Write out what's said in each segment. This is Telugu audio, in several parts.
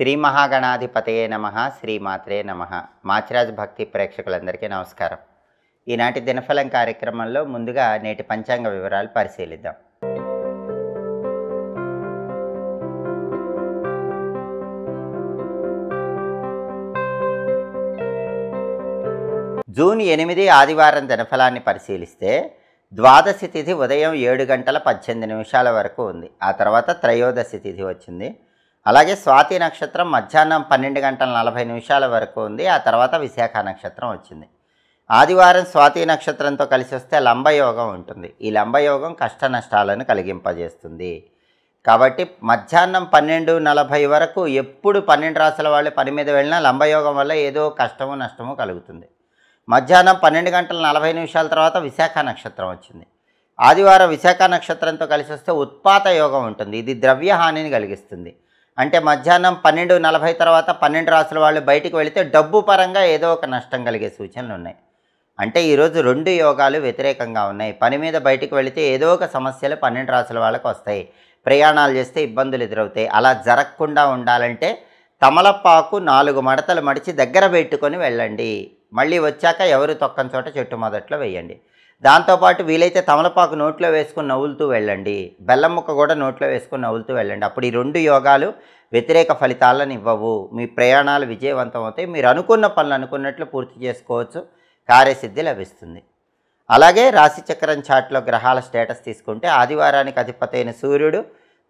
శ్రీ మహాగణాధిపతయే నమః. శ్రీమాత్రే నమః. మాచిరాజ్ భక్తి ప్రేక్షకులందరికీ నమస్కారం. ఈనాటి దినఫలం కార్యక్రమంలో ముందుగా నేటి పంచాంగ వివరాలు పరిశీలిద్దాం. జూన్ 8 ఆదివారం దినఫలాన్ని పరిశీలిస్తే ద్వాదశి తిథి ఉదయం 7:18 వరకు ఉంది. ఆ తర్వాత త్రయోదశి తిథి వచ్చింది. అలాగే స్వాతి నక్షత్రం మధ్యాహ్నం 12:40 వరకు ఉంది. ఆ తర్వాత విశాఖ నక్షత్రం వచ్చింది. ఆదివారం స్వాతి నక్షత్రంతో కలిసి వస్తే లంబయోగం ఉంటుంది. ఈ లంబయోగం కష్ట నష్టాలను కలిగింపజేస్తుంది. కాబట్టి మధ్యాహ్నం 12:40 వరకు ఎప్పుడు 12 రాసుల వాళ్ళు పని మీద వెళ్ళినా లంబయోగం వల్ల ఏదో కష్టము నష్టము కలుగుతుంది. మధ్యాహ్నం 12:40 తర్వాత విశాఖ నక్షత్రం వచ్చింది. ఆదివారం విశాఖ నక్షత్రంతో కలిసి వస్తే ఉత్పాత యోగం ఉంటుంది. ఇది ద్రవ్య హానిని కలిగిస్తుంది. అంటే మధ్యాహ్నం 12:40 తర్వాత 12 రాసుల వాళ్ళు బయటికి వెళితే డబ్బు పరంగా ఏదో ఒక నష్టం కలిగే సూచనలు ఉన్నాయి. అంటే ఈరోజు 2 యోగాలు వ్యతిరేకంగా ఉన్నాయి. పని మీద బయటికి వెళితే ఏదో ఒక సమస్యలు 12 రాసుల వాళ్ళకు వస్తాయి. ప్రయాణాలు చేస్తే ఇబ్బందులు ఎదురవుతాయి. అలా జరగకుండా ఉండాలంటే తమలపాకు 4 మడతలు మడిచి దగ్గర పెట్టుకొని వెళ్ళండి. మళ్ళీ వచ్చాక ఎవరు తొక్కని చోట చెట్టు మొదట్లో వేయండి. దాంతోపాటు వీలైతే తమలపాకు నోట్లో వేసుకుని నవ్వులుతూ వెళ్ళండి. బెల్లం ముక్క కూడా నోట్లో వేసుకుని నవ్వులుతూ వెళ్ళండి. అప్పుడు ఈ 2 యోగాలు వ్యతిరేక ఫలితాలను ఇవ్వవు. మీ ప్రయాణాలు విజయవంతం అవుతాయి. మీరు అనుకున్న పనులు అనుకున్నట్లు పూర్తి చేసుకోవచ్చు. కార్యసిద్ధి లభిస్తుంది. అలాగే రాశిచక్రం చాట్లో గ్రహాల స్టేటస్ తీసుకుంటే ఆదివారానికి అధిపతి అయిన సూర్యుడు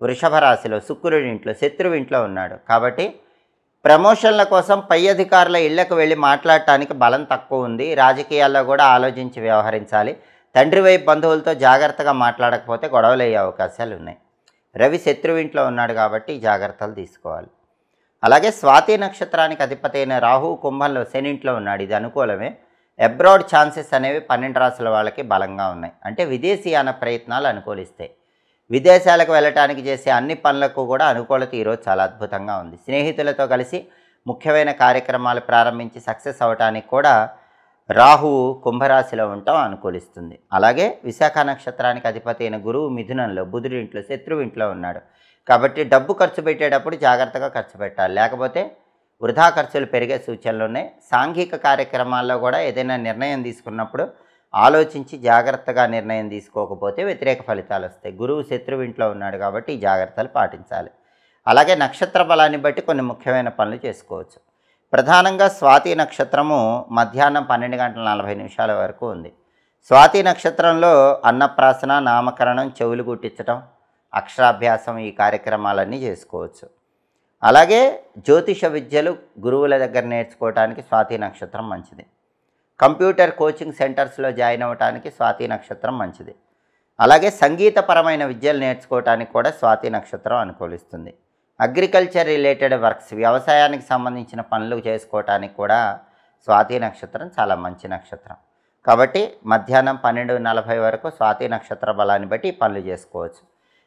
వృషభ రాశిలో శుక్రుడి ఇంట్లో శత్రువు ఇంట్లో ఉన్నాడు. కాబట్టి ప్రమోషన్ల కోసం పై అధికారుల ఇళ్లకు వెళ్ళి మాట్లాడటానికి బలం తక్కువ ఉంది. రాజకీయాల్లో కూడా ఆలోచించి వ్యవహరించాలి. తండ్రి వైపు బంధువులతో జాగ్రత్తగా మాట్లాడకపోతే గొడవలు అయ్యే అవకాశాలు ఉన్నాయి. రవి శత్రువు ఇంట్లో ఉన్నాడు కాబట్టి జాగ్రత్తలు తీసుకోవాలి. అలాగే స్వాతి నక్షత్రానికి అధిపతి అయిన రాహు కుంభంలో శని ఇంట్లో ఉన్నాడు. ఇది అనుకూలమే. అబ్రాడ్ ఛాన్సెస్ అనేవి 12 రాసుల వాళ్ళకి బలంగా ఉన్నాయి. అంటే విదేశీయాన ప్రయత్నాలు అనుకూలిస్తాయి. విదేశాలకు వెళ్ళటానికి చేసే అన్ని పనులకు కూడా అనుకూలత ఈరోజు చాలా అద్భుతంగా ఉంది. స్నేహితులతో కలిసి ముఖ్యమైన కార్యక్రమాలు ప్రారంభించి సక్సెస్ అవడానికి కూడా రాహువు కుంభరాశిలో ఉండటం అనుకూలిస్తుంది. అలాగే విశాఖ నక్షత్రానికి అధిపతి అయిన గురువు మిథునంలో బుధుడి ఇంట్లో శత్రువు ఇంట్లో ఉన్నాడు. కాబట్టి డబ్బు ఖర్చు పెట్టేటప్పుడు జాగ్రత్తగా ఖర్చు పెట్టాలి. లేకపోతే వృధా ఖర్చులు పెరిగే సూచనలు ఉన్నాయి. సాంఘిక కార్యక్రమాల్లో కూడా ఏదైనా నిర్ణయం తీసుకున్నప్పుడు ఆలోచించి జాగ్రత్తగా నిర్ణయం తీసుకోకపోతే వ్యతిరేక ఫలితాలు వస్తాయి. గురువు శత్రువు ఇంట్లో ఉన్నాడు కాబట్టి ఈ జాగ్రత్తలు పాటించాలి. అలాగే నక్షత్ర బలాన్ని బట్టి కొన్ని ముఖ్యమైన పనులు చేసుకోవచ్చు. ప్రధానంగా స్వాతి నక్షత్రము మధ్యాహ్నం 12:40 వరకు ఉంది. స్వాతి నక్షత్రంలో అన్నప్రాసన, నామకరణం, చెవులు గుట్టించడం, అక్షరాభ్యాసం ఈ కార్యక్రమాలన్నీ చేసుకోవచ్చు. అలాగే జ్యోతిష విద్యలు గురువుల దగ్గర నేర్చుకోవడానికి స్వాతి నక్షత్రం మంచిది. కంప్యూటర్ కోచింగ్ సెంటర్స్లో జాయిన్ అవ్వడానికి స్వాతి నక్షత్రం మంచిది. అలాగే సంగీతపరమైన విద్యలు నేర్చుకోవడానికి కూడా స్వాతి నక్షత్రం అనుకూలిస్తుంది. అగ్రికల్చర్ రిలేటెడ్ వర్క్స్ వ్యవసాయానికి సంబంధించిన పనులు చేసుకోవటానికి కూడా స్వాతి నక్షత్రం చాలా మంచి నక్షత్రం. కాబట్టి మధ్యాహ్నం 12:40 వరకు స్వాతి నక్షత్ర బలాన్ని బట్టి ఈ పనులు చేసుకోవచ్చు.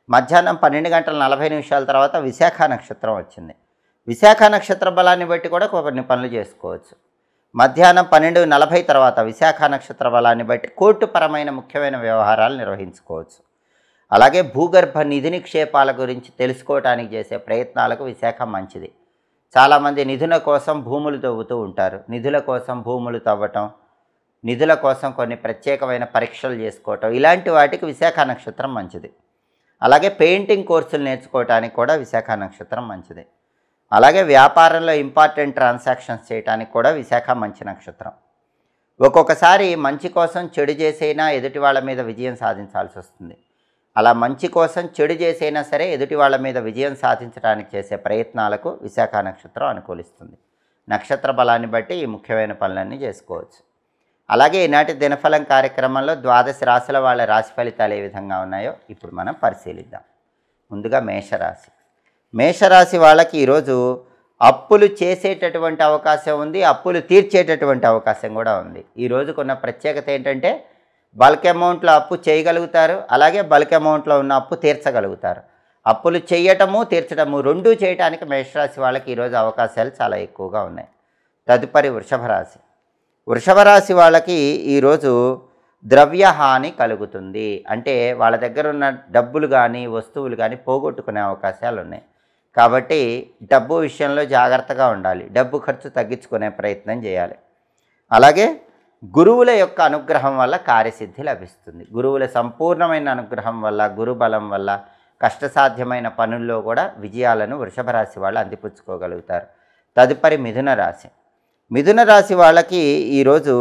మధ్యాహ్నం 12:40 తర్వాత విశాఖ నక్షత్రం వచ్చింది. విశాఖ నక్షత్ర బలాన్ని బట్టి కూడా కొన్ని పనులు చేసుకోవచ్చు. మధ్యాహ్నం 12:40 తర్వాత విశాఖ నక్షత్ర బలాన్ని బట్టి కోర్టుపరమైన ముఖ్యమైన వ్యవహారాలు నిర్వహించుకోవచ్చు. అలాగే భూగర్భ నిధి నిక్షేపాల గురించి తెలుసుకోవడానికి చేసే ప్రయత్నాలకు విశాఖ మంచిది. చాలామంది నిధుల కోసం భూములు తవ్వుతూ ఉంటారు. నిధుల కోసం భూములు తవ్వటం, నిధుల కోసం కొన్ని ప్రత్యేకమైన పరీక్షలు చేసుకోవటం, ఇలాంటి వాటికి విశాఖ నక్షత్రం మంచిది. అలాగే పెయింటింగ్ కోర్సులు నేర్చుకోవటానికి కూడా విశాఖ నక్షత్రం మంచిది. అలాగే వ్యాపారంలో ఇంపార్టెంట్ ట్రాన్సాక్షన్స్ చేయడానికి కూడా విశాఖ మంచి నక్షత్రం. ఒక్కొక్కసారి మంచి కోసం చెడు చేసైనా ఎదుటి వాళ్ళ మీద విజయం సాధించాల్సి వస్తుంది. అలా మంచి కోసం చెడు చేసైనా సరే ఎదుటి వాళ్ళ మీద విజయం సాధించడానికి చేసే ప్రయత్నాలకు విశాఖ నక్షత్రం అనుకూలిస్తుంది. నక్షత్ర బలాన్ని బట్టి ఈ ముఖ్యమైన పనులన్నీ చేసుకోవచ్చు. అలాగే ఈనాటి దినఫలం కార్యక్రమంలో ద్వాదశి రాశుల వాళ్ళ రాశి ఫలితాలు ఏ విధంగా ఉన్నాయో ఇప్పుడు మనం పరిశీలిద్దాం. ముందుగా మేషరాశి. మేషరాశి వాళ్ళకి ఈరోజు అప్పులు చేసేటటువంటి అవకాశం ఉంది. అప్పులు తీర్చేటటువంటి అవకాశం కూడా ఉంది. ఈ రోజుకున్న ప్రత్యేకత ఏంటంటే బల్క్ అమౌంట్లో అప్పు చేయగలుగుతారు. అలాగే బల్క్ అమౌంట్లో ఉన్న అప్పు తీర్చగలుగుతారు. అప్పులు చేయటము తీర్చడము రెండూ చేయడానికి మేషరాశి వాళ్ళకి ఈరోజు అవకాశాలు చాలా ఎక్కువగా ఉన్నాయి. తదుపరి వృషభ రాశి. వృషభ రాశి వాళ్ళకి ఈరోజు ద్రవ్య హాని కలుగుతుంది. అంటే వాళ్ళ దగ్గర ఉన్న డబ్బులు కానీ వస్తువులు కానీ పోగొట్టుకునే అవకాశాలు ఉన్నాయి. కాబట్టి డబ్బు విషయంలో జాగ్రత్తగా ఉండాలి. డబ్బు ఖర్చు తగ్గించుకునే ప్రయత్నం చేయాలి. అలాగే గురువుల యొక్క అనుగ్రహం వల్ల కార్యసిద్ధి లభిస్తుంది. గురువుల సంపూర్ణమైన అనుగ్రహం వల్ల, గురుబలం వల్ల కష్టసాధ్యమైన పనుల్లో కూడా విజయాలను వృషభ రాశి వాళ్ళు అందిపుచ్చుకోగలుగుతారు. తదుపరి మిథున రాశి. మిథున రాశి వాళ్ళకి ఈరోజు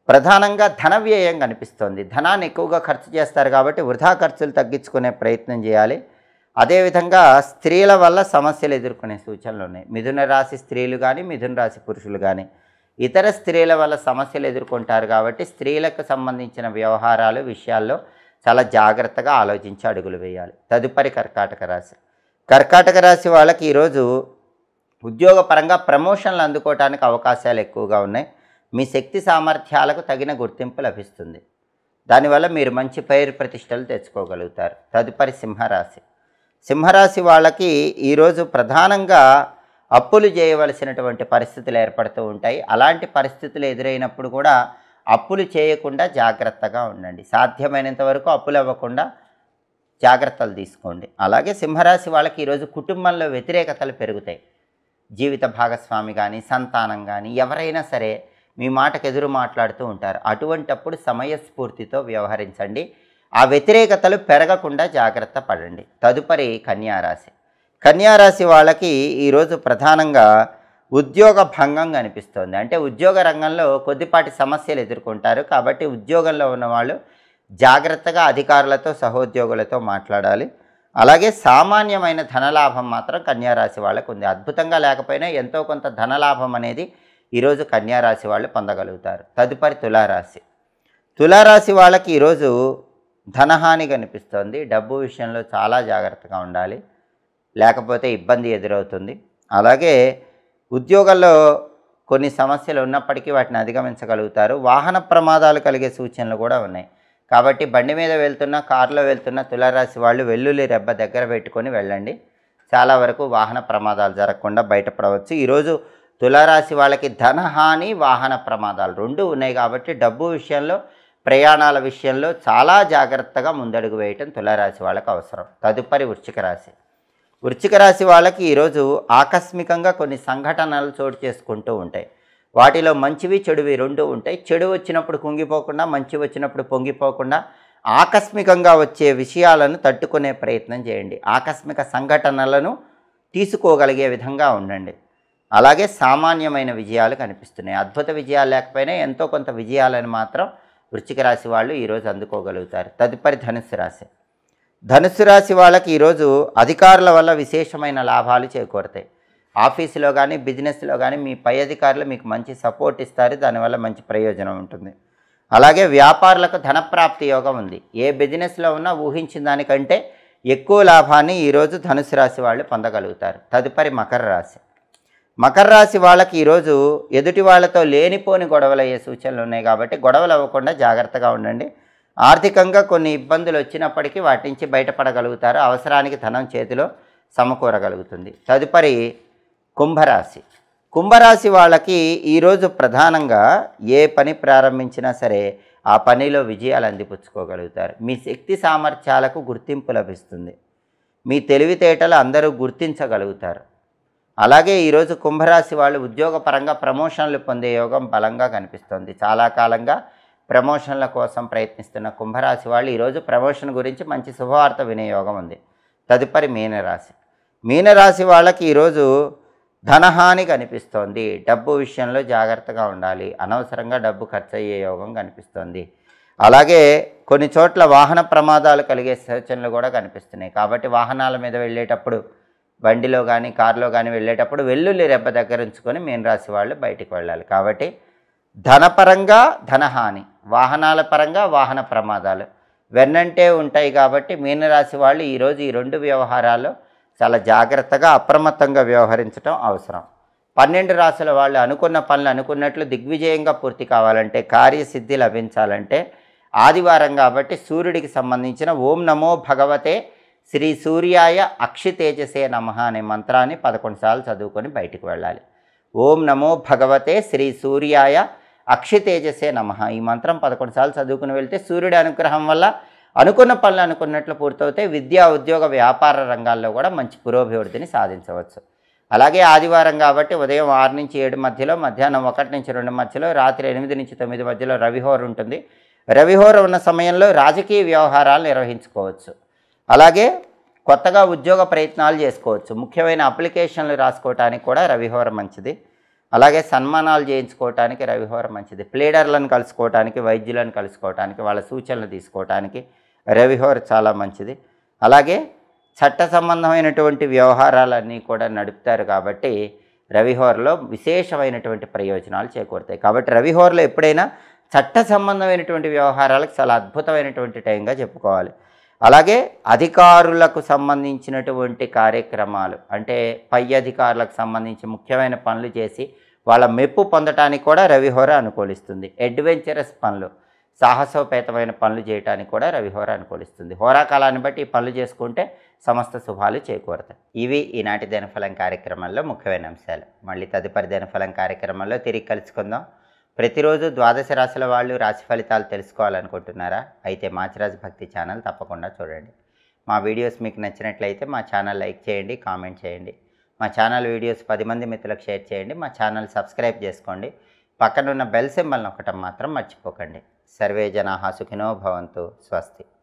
ప్రధానంగా ధన వ్యయం కనిపిస్తోంది. ధనాన్ని ఎక్కువగా ఖర్చు చేస్తారు కాబట్టి వృధా ఖర్చులు తగ్గించుకునే ప్రయత్నం చేయాలి. అదేవిధంగా స్త్రీల వల్ల సమస్యలు ఎదుర్కొనే సూచనలు ఉన్నాయి. మిథున రాశి స్త్రీలు కానీ, మిథున రాశి పురుషులు కానీ ఇతర స్త్రీల వల్ల సమస్యలు ఎదుర్కొంటారు కాబట్టి స్త్రీలకు సంబంధించిన వ్యవహారాలు విషయాల్లో చాలా జాగ్రత్తగా ఆలోచించి అడుగులు వేయాలి. తదుపరి కర్కాటక రాశి. కర్కాటక రాశి వాళ్ళకి ఈరోజు ఉద్యోగపరంగా ప్రమోషన్లు అందుకోవడానికి అవకాశాలు ఎక్కువగా ఉన్నాయి. మీ శక్తి సామర్థ్యాలకు తగిన గుర్తింపు లభిస్తుంది. దానివల్ల మీరు మంచి పేరు ప్రతిష్టలు తెచ్చుకోగలుగుతారు. తదుపరి సింహరాశి. సింహరాశి వాళ్ళకి ఈరోజు ప్రధానంగా అప్పులు చేయవలసినటువంటి పరిస్థితులు ఏర్పడుతూ ఉంటాయి. అలాంటి పరిస్థితులు ఎదురైనప్పుడు కూడా అప్పులు చేయకుండా జాగ్రత్తగా ఉండండి. సాధ్యమైనంత వరకు అప్పులు అవ్వకుండా జాగ్రత్తలు తీసుకోండి. అలాగే సింహరాశి వాళ్ళకి ఈరోజు కుటుంబంలో వ్యతిరేకతలు పెరుగుతాయి. జీవిత భాగస్వామి కానీ, సంతానం కానీ ఎవరైనా సరే మీ మాటకు ఎదురు మాట్లాడుతూ ఉంటారు. అటువంటప్పుడు సమయస్ఫూర్తితో వ్యవహరించండి. ఆ వ్యతిరేకతలు పెరగకుండా జాగ్రత్త పడండి. తదుపరి కన్యారాశి. కన్యారాశి వాళ్ళకి ఈరోజు ప్రధానంగా ఉద్యోగ భంగం కనిపిస్తోంది. అంటే ఉద్యోగ రంగంలో కొద్దిపాటి సమస్యలు ఎదుర్కొంటారు. కాబట్టి ఉద్యోగంలో ఉన్నవాళ్ళు జాగ్రత్తగా అధికారులతో, సహోద్యోగులతో మాట్లాడాలి. అలాగే సామాన్యమైన ధనలాభం మాత్రం కన్యారాశి వాళ్ళకు ఉంది. అద్భుతంగా లేకపోయినా ఎంతో కొంత ధనలాభం అనేది ఈరోజు కన్యారాశి వాళ్ళు పొందగలుగుతారు. తదుపరి తులారాశి. తులారాశి వాళ్ళకి ఈరోజు ధనహాని కనిపిస్తోంది. డబ్బు విషయంలో చాలా జాగ్రత్తగా ఉండాలి, లేకపోతే ఇబ్బంది ఎదురవుతుంది. అలాగే ఉద్యోగంలో కొన్ని సమస్యలు ఉన్నప్పటికీ వాటిని అధిగమించగలుగుతారు. వాహన ప్రమాదాలు కలిగే సూచనలు కూడా ఉన్నాయి. కాబట్టి బండి మీద వెళ్తున్న, కారులో వెళ్తున్న తులారాశి వాళ్ళు వెల్లుల్లి రెబ్బ దగ్గర పెట్టుకొని వెళ్ళండి. చాలా వరకు వాహన ప్రమాదాలు జరగకుండా బయటపడవచ్చు. ఈరోజు తులారాశి వాళ్ళకి ధనహాని, వాహన ప్రమాదాలు రెండూ ఉన్నాయి. కాబట్టి డబ్బు విషయంలో, ప్రయాణాల విషయంలో చాలా జాగ్రత్తగా ముందడుగు వేయటం తులారాశి వాళ్ళకి అవసరం. తదుపరి వృశ్చిక రాశి. వృశ్చిక రాశి వాళ్ళకి ఈరోజు ఆకస్మికంగా కొన్ని సంఘటనలు చోటు చేసుకుంటూ ఉంటాయి. వాటిలో మంచివి, చెడువి రెండూ ఉంటాయి. చెడు వచ్చినప్పుడు కుంగిపోకుండా, మంచి వచ్చినప్పుడు పొంగిపోకుండా ఆకస్మికంగా వచ్చే విషయాలను తట్టుకునే ప్రయత్నం చేయండి. ఆకస్మిక సంఘటనలను తీసుకోగలిగే విధంగా ఉండండి. అలాగే సామాన్యమైన విజయాలు కనిపిస్తున్నాయి. అద్భుత విజయాలు లేకపోయినా ఎంతో కొంత విజయాలను మాత్రం వృశ్చిక రాశి వాళ్ళు ఈరోజు అందుకోగలుగుతారు. తదుపరి ధనుస్సు రాశి. ధనుస్సు రాశి వాళ్ళకి ఈరోజు అధికారుల వల్ల విశేషమైన లాభాలు చేకూరుతాయి. ఆఫీసులో కానీ, బిజినెస్లో కానీ మీ పై అధికారులు మీకు మంచి సపోర్ట్ ఇస్తారు. దానివల్ల మంచి ప్రయోజనం ఉంటుంది. అలాగే వ్యాపారులకు ధనప్రాప్తి యోగం ఉంది. ఏ బిజినెస్లో ఉన్నా ఊహించిన దానికంటే ఎక్కువ లాభాన్ని ఈరోజు ధనుసు రాశి వాళ్ళు పొందగలుగుతారు. తదుపరి మకర రాశి. మకర రాశి వాళ్ళకి ఈరోజు ఎదుటి వాళ్ళతో లేనిపోని గొడవలు అయ్యే సూచనలు ఉన్నాయి. కాబట్టి గొడవలు అవ్వకుండా జాగ్రత్తగా ఉండండి. ఆర్థికంగా కొన్ని ఇబ్బందులు వచ్చినప్పటికీ వాటి నుంచి బయటపడగలుగుతారు. అవసరానికి ధనం చేతిలో సమకూరగలుగుతుంది. తదుపరి కుంభరాశి. కుంభరాశి వాళ్ళకి ఈరోజు ప్రధానంగా ఏ పని ప్రారంభించినా సరే ఆ పనిలో విజయాలు అందిపుచ్చుకోగలుగుతారు. మీ శక్తి సామర్థ్యాలకు గుర్తింపు లభిస్తుంది. మీ తెలివితేటలు అందరూ గుర్తించగలుగుతారు. అలాగే ఈరోజు కుంభరాశి వాళ్ళు ఉద్యోగపరంగా ప్రమోషన్లు పొందే యోగం బలంగా కనిపిస్తుంది. చాలా కాలంగా ప్రమోషన్ల కోసం ప్రయత్నిస్తున్న కుంభరాశి వాళ్ళు ఈరోజు ప్రమోషన్ గురించి మంచి శుభవార్త వినే యోగం ఉంది. తదుపరి మీనరాశి. మీనరాశి వాళ్ళకి ఈరోజు ధనహాని కనిపిస్తోంది. డబ్బు విషయంలో జాగ్రత్తగా ఉండాలి. అనవసరంగా డబ్బు ఖర్చు అయ్యే యోగం కనిపిస్తోంది. అలాగే కొన్ని చోట్ల వాహన ప్రమాదాలు కలిగే సూచనలు కూడా కనిపిస్తున్నాయి. కాబట్టి వాహనాల మీద వెళ్ళేటప్పుడు, బండిలో కానీ, కారులో కానీ వెళ్ళేటప్పుడు వెల్లుల్లి రెబ్బ దగ్గర ఉంచుకొని మీనరాశి వాళ్ళు బయటికి వెళ్ళాలి. కాబట్టి ధనపరంగా ధనహాని, వాహనాల పరంగా వాహన ప్రమాదాలు వెన్నంటే ఉంటాయి. కాబట్టి మీనరాశి వాళ్ళు ఈరోజు ఈ రెండు వ్యవహారాల్లో చాలా జాగ్రత్తగా, అప్రమత్తంగా వ్యవహరించడం అవసరం. 12 రాశుల వాళ్ళు అనుకున్న పనులు అనుకున్నట్లు దిగ్విజయంగా పూర్తి కావాలంటే, కార్యసిద్ధి లభించాలంటే ఆదివారం కాబట్టి సూర్యుడికి సంబంధించిన ఓం నమో భగవతే శ్రీ సూర్యాయ అక్షితేజసే నమః అనే మంత్రాన్ని 11 సార్లు చదువుకొని బయటికి వెళ్ళాలి. ఓం నమో భగవతే శ్రీ సూర్యాయ అక్షితేజసే నమః ఈ మంత్రం 11 సార్లు చదువుకుని వెళ్తే సూర్యుడి అనుగ్రహం వల్ల అనుకున్న పనులు అనుకున్నట్లు పూర్తవుతాయి. విద్యా ఉద్యోగ వ్యాపార రంగాల్లో కూడా మంచి పురోభివృద్ధిని సాధించవచ్చు. అలాగే ఆదివారం కాబట్టి ఉదయం 6 నుంచి 7 మధ్యలో, మధ్యాహ్నం 1 నుంచి 2 మధ్యలో, రాత్రి 8 నుంచి 9 మధ్యలో రవిహోర ఉంటుంది. రవిహోర ఉన్న సమయంలో రాజకీయ వ్యవహారాలు నిర్వహించుకోవచ్చు. అలాగే కొత్తగా ఉద్యోగ ప్రయత్నాలు చేసుకోవచ్చు. ముఖ్యమైన అప్లికేషన్లు రాసుకోవటానికి కూడా రవిహోర మంచిది. అలాగే సన్మానాలు చేయించుకోవటానికి రవిహోర మంచిది. ప్లేడర్లను కలుసుకోవటానికి, వైద్యులను కలుసుకోవటానికి, వాళ్ళ సూచనలు తీసుకోవటానికి రవిహోర చాలా మంచిది. అలాగే చట్ట సంబంధమైనటువంటి వ్యవహారాలన్నీ కూడా నడుపుతారు కాబట్టి రవిహోరలో విశేషమైనటువంటి ప్రయోజనాలు చేకూరుతాయి. కాబట్టి రవిహోరలో ఎప్పుడైనా చట్ట సంబంధమైనటువంటి వ్యవహారాలకు చాలా అద్భుతమైనటువంటి టైంగా చెప్పుకోవాలి. అలాగే అధికారులకు సంబంధించినటువంటి కార్యక్రమాలు, అంటే పై అధికారులకు సంబంధించి ముఖ్యమైన పనులు చేసి వాళ్ళ మెప్పు పొందటానికి కూడా రవిహోర అనుకూలిస్తుంది. అడ్వెంచరస్ పనులు, సాహసోపేతమైన పనులు చేయడానికి కూడా రవిహోర అనుకూలిస్తుంది. హోరాకాలాన్ని బట్టి ఈ పనులు చేసుకుంటే సమస్త శుభాలు చేకూరుతాయి. ఇవి ఈనాటి దినఫలం కార్యక్రమంలో ముఖ్యమైన అంశాలు. మళ్ళీ తదుపరి దినఫలం కార్యక్రమంలో తిరిగి కలుసుకుందాం. ప్రతిరోజు ద్వాదశ రాశుల వాళ్ళు రాశి ఫలితాలు తెలుసుకోవాలనుకుంటున్నారా? అయితే మాచిరాజు భక్తి ఛానల్ తప్పకుండా చూడండి. మా వీడియోస్ మీకు నచ్చినట్లయితే మా ఛానల్ లైక్ చేయండి, కామెంట్ చేయండి. మా ఛానల్ వీడియోస్ 10 మంది మిత్రులకు షేర్ చేయండి. మా ఛానల్ సబ్స్క్రైబ్ చేసుకోండి. పక్కనున్న బెల్ సింబల్ నొక్కటం మాత్రం మర్చిపోకండి. సర్వే జనాః సుఖినో భవంతు. స్వస్తి.